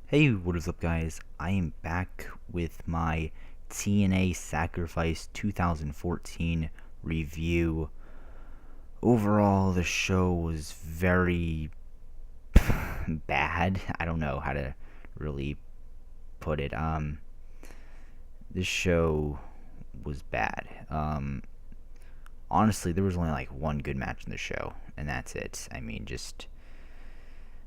Hey, what is up, guys? I am back with my TNA Sacrifice 2014 review. Overall, the show was very bad. I don't know how to really put it. This show was bad. Honestly, there was only like one good match in the show, and that's it. I mean, just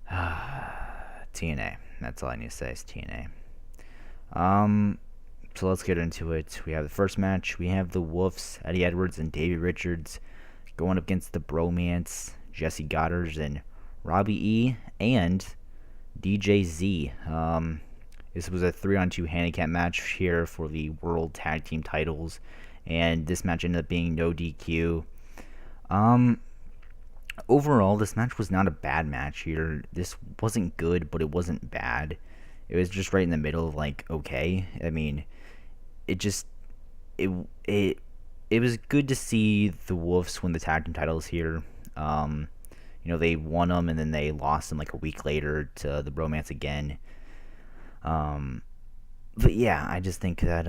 TNA. That's all I need to say is TNA. So let's get into it. We have the first match. We have the Wolves, Eddie Edwards and Davey Richards, going up against the Bromance, Jesse Goddard and Robbie E. and DJ Z. This was a 3-on-2 handicap match here for the World Tag Team titles, and this match ended up being no DQ. Um, Overall, this match was not a bad match here. This wasn't good, but it wasn't bad. It was just right in the middle of like okay. I mean, it just it it it was good to see the Wolves win the tag team titles here. They won them and then they lost them like a week later to the Bromance again. Um, but yeah, I just think that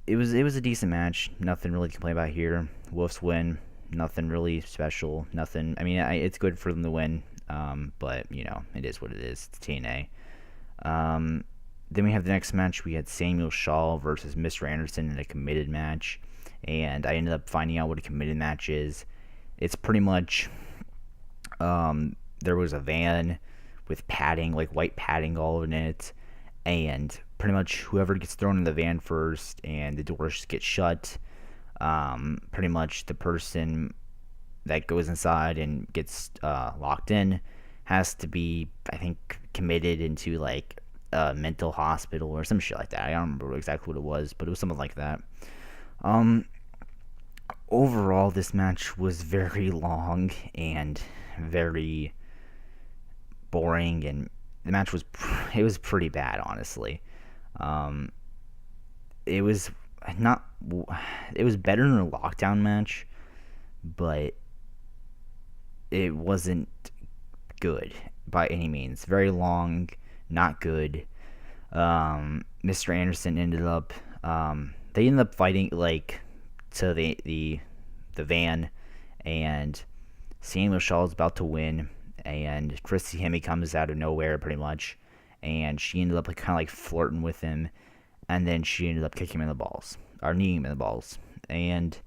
it was a decent match. Nothing really to complain about here. Wolves win. Nothing really special. Nothing. I mean, it's good for them to win. But it is what it is. It's TNA. Then we have the next match. We had Samuel Shaw versus Mr. Anderson in a committed match, and I ended up finding out what a committed match is. It's pretty much there was a van with padding, like white padding all in it, and pretty much whoever gets thrown in the van first and the doors get shut, pretty much the person that goes inside and gets locked in has to be, I think, committed into like a mental hospital or some shit like that. I don't remember exactly what it was, but it was something like that. Um, Overall, this match was very long and very boring, and the match was it was pretty bad, honestly. Um, it was not it was better than a lockdown match, but it wasn't good by any means. Very long, not good. Mr. Anderson ended up they ended up fighting like to the van, and Samuel Shaw is about to win, and Christy Hemme comes out of nowhere pretty much, and she ended up like kind of like flirting with him, and then she ended up kicking him in the balls or kneeing him in the balls, and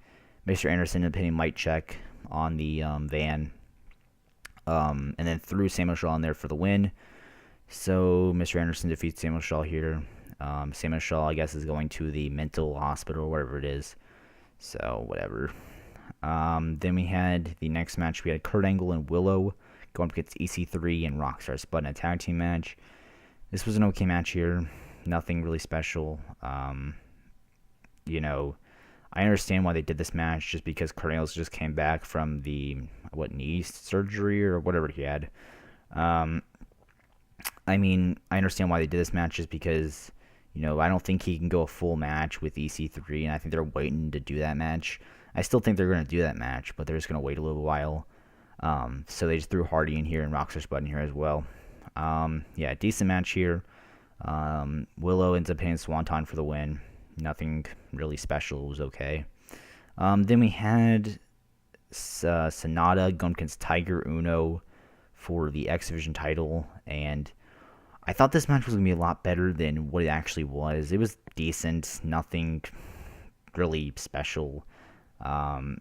Mr. Anderson ended up hitting Mike check on the van, and then threw Samuel Shaw in there for the win. So Mr. Anderson defeats Samuel Shaw here. Samuel Shaw, I guess, is going to the mental hospital, whatever it is. So whatever. Then we had the next match. We had Kurt Angle and Willow going up against EC3 and Rockstar Spud in a tag team match. This was an okay match here. Nothing really special. I understand why they did this match, just because Kurt Angle just came back from the knee surgery or whatever he had. I mean, I understand why they did this match, just because I don't think he can go a full match with EC3, and I think they're waiting to do that match. I still think they're going to do that match, but they're just going to wait a little while. So they just threw Hardy in here and Rockstar Spud in here as well. Yeah, decent match here. Willow ends up hitting Swanton for the win. Nothing really special. It was okay. Then we had Sonata going against Tiger Uno for the X Division title, and I thought this match was going to be a lot better than what it actually was. It was decent. Nothing really special. Sonata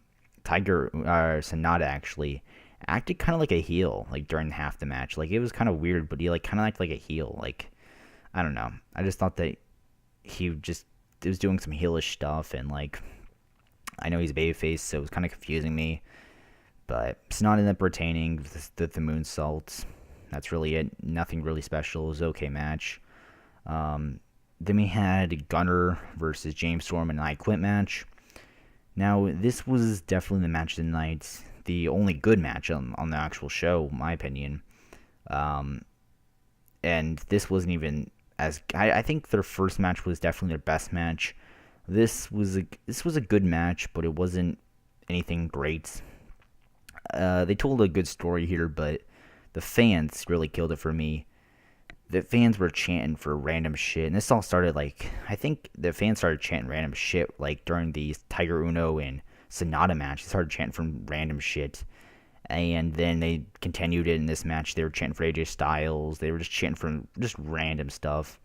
actually acted kind of like a heel, like during half the match. Like, it was kind of weird, but he like kind of acted like a heel. Like, I don't know. I just thought that he just was doing some heelish stuff, and like, I know he's a babyface, so it was kind of confusing me. But Sonata ended up retaining the moonsault. That's really it. Nothing really special. It was an okay match. Then we had Gunner versus James Storm in an I Quit match. Now, this was definitely the match of the night. The only good match on the actual show, in my opinion. And this wasn't even as... I think their first match was definitely their best match. This was a good match, but it wasn't anything great. They told a good story here, but the fans really killed it for me. the fans were chanting for random shit, and this all started like I think the fans started chanting random shit like during the Tiger Uno and Sonata match. They started chanting from random shit, and then they continued it in this match. They were chanting for AJ Styles. They were just chanting for just random stuff,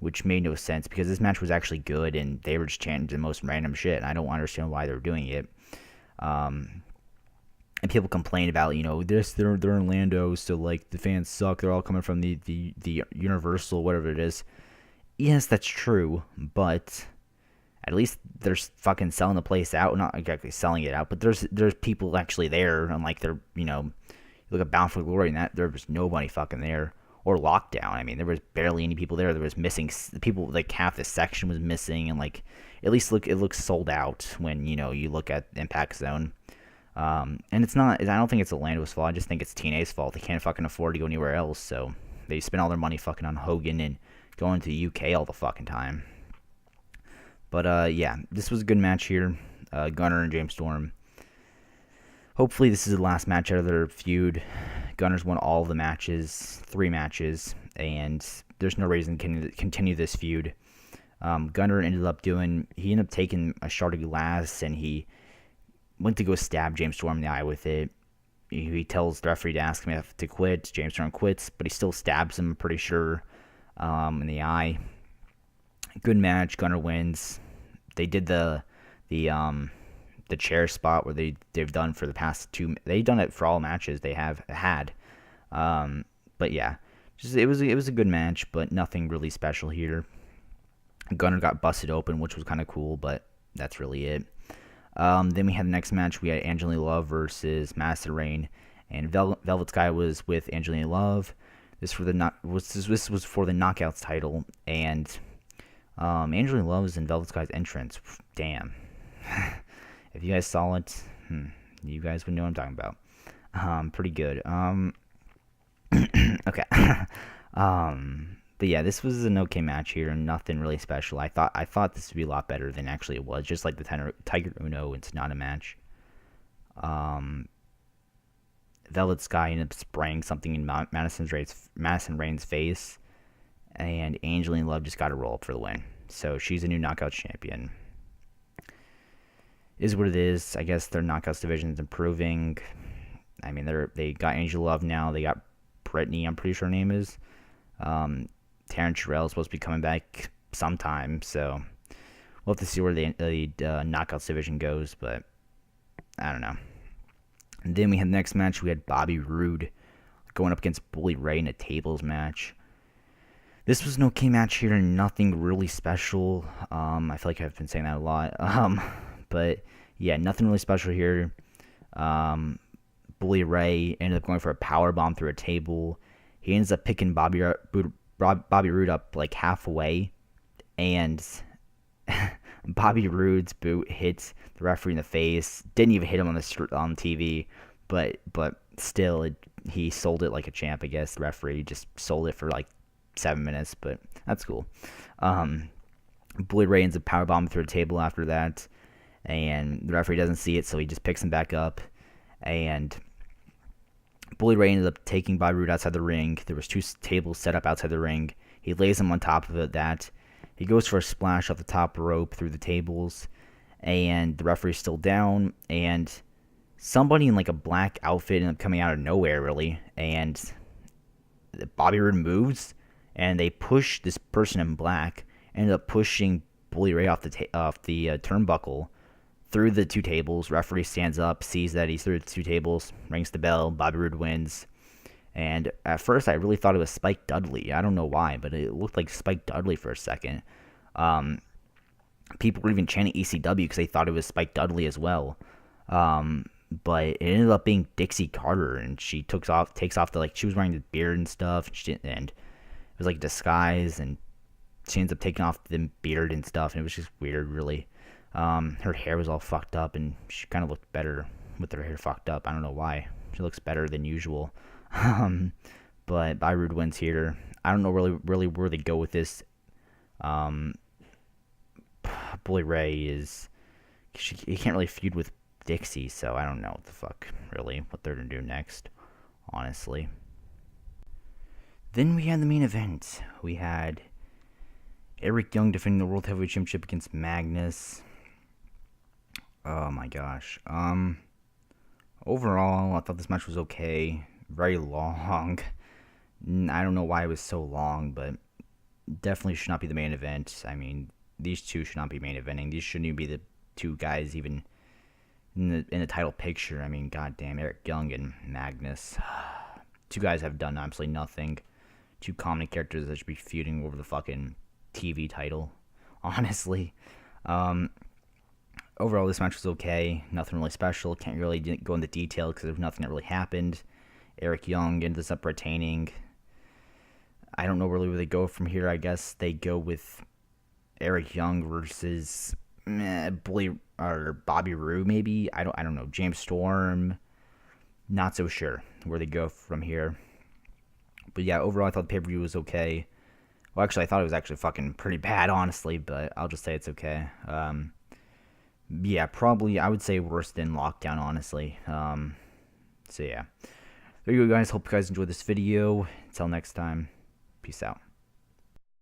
which made no sense because this match was actually good, and they were just chanting the most random shit. And I don't understand why they were doing it. And people complain about, they're in Orlando, so like the fans suck. They're all coming from the Universal, whatever it is. Yes, that's true, but at least they're fucking selling the place out. Not exactly selling it out, but there's people actually there. Unlike they're, you look at Bound for Glory and that there was nobody fucking there. Or Lockdown. I mean, there was barely any people there. There was missing people. Like half the section was missing, and like at least it looks sold out when you look at Impact Zone. And it's not. I don't think it's Orlando's fault. I just think it's TNA's fault. They can't fucking afford to go anywhere else, so they spend all their money fucking on Hogan and going to the UK all the fucking time. But yeah, this was a good match here. Gunner and James Storm. Hopefully this is the last match out of their feud. Gunner's won all the matches, 3 matches, and there's no reason to continue this feud. Gunner ended up taking a shard of glass, and he went to go stab James Storm in the eye with it. He tells the referee to ask him if to quit. James Storm quits, but he still stabs him, pretty sure, in the eye. Good match. Gunner wins. They did the chair spot where they've done for the past 2. They've done it for all matches they have had. But yeah, it was a good match, but nothing really special here. Gunner got busted open, which was kind of cool, but that's really it. Then we had the next match. We had Angelina Love versus Madison Rayne, and Velvet Sky was with Angelina Love. This was for the Knockouts title, and Angelina Love is in Velvet Sky's entrance. Damn. If you guys saw it, you guys would know what I'm talking about. Pretty good. Okay. But yeah, this was an okay match here, and nothing really special. I thought this would be a lot better than actually it was, just like the Tiger Uno and Sonata match. Velvet Sky ended up spraying something in Madison Rayne's face, and Angelina Love just got a roll up for the win. So she's a new Knockouts champion. Is what it is. I guess their Knockouts division is improving. I mean, they got Angel Love now. They got Brittany, I'm pretty sure her name is. Terrence Sherrill is supposed to be coming back sometime, so we'll have to see where the Knockouts division goes, but I don't know. And then we had the next match. We had Bobby Roode going up against Bully Ray in a tables match. This was an okay match here, nothing really special. I feel like I've been saying that a lot. But yeah, nothing really special here. Bully Ray ended up going for a power bomb through a table. He ends up picking Bobby Roode up like halfway, and Bobby Roode's boot hits the referee in the face. Didn't even hit him on TV, but still, he sold it like a champ. I guess the referee just sold it for like 7 minutes, but that's cool. Bully Ray ends up powerbombing through a table after that, and the referee doesn't see it, so he just picks him back up, and Bully Ray ended up taking Bobby Roode outside the ring. There was 2 tables set up outside the ring. He lays him on top of that. He goes for a splash off the top rope through the tables, and the referee's still down, and somebody in like a black outfit ended up coming out of nowhere, really, and Bobby Roode moves, and they push this person in black, ended up pushing Bully Ray off the turnbuckle through the 2 tables. Referee stands up, sees that he's through the 2 tables, rings the bell. Bobby Roode wins. And at first, I really thought it was Spike Dudley. I don't know why, but it looked like Spike Dudley for a second. People were even chanting ECW because they thought it was Spike Dudley as well. But it ended up being Dixie Carter, and she takes off the she was wearing the beard and stuff, and it was like a disguise, and she ends up taking off the beard and stuff, and it was just weird, really. Her hair was all fucked up, and she kind of looked better with her hair fucked up. I don't know why. She looks better than usual. But Bobby Roode wins here. I don't know really where they go with this. Bully Ray he can't really feud with Dixie, so I don't know what they're gonna do next, honestly. Then we had the main event. We had Eric Young defending the World Heavyweight Championship against Magnus. Oh my gosh. Overall, I thought this match was okay. Very long. I don't know why it was so long, but definitely should not be the main event. I mean, these two should not be main eventing. These shouldn't even be the two guys even in the title picture. I mean, goddamn, Eric Young and Magnus. Two guys have done absolutely nothing. Two common characters that should be feuding over the fucking TV title. Honestly. Overall, this match was okay. Nothing really special. Can't really go into detail because there's nothing that really happened. Eric Young ended up retaining. I don't know really where they go from here. I guess they go with Eric Young versus Bobby Roode, maybe. I don't know. James Storm. Not so sure where they go from here. But yeah, overall, I thought the pay-per-view was okay. Well, actually, I thought it was actually fucking pretty bad, honestly. But I'll just say it's okay. Yeah, probably I would say worse than Lockdown, honestly. So yeah. There you go, guys. Hope you guys enjoyed this video. Until next time, peace out.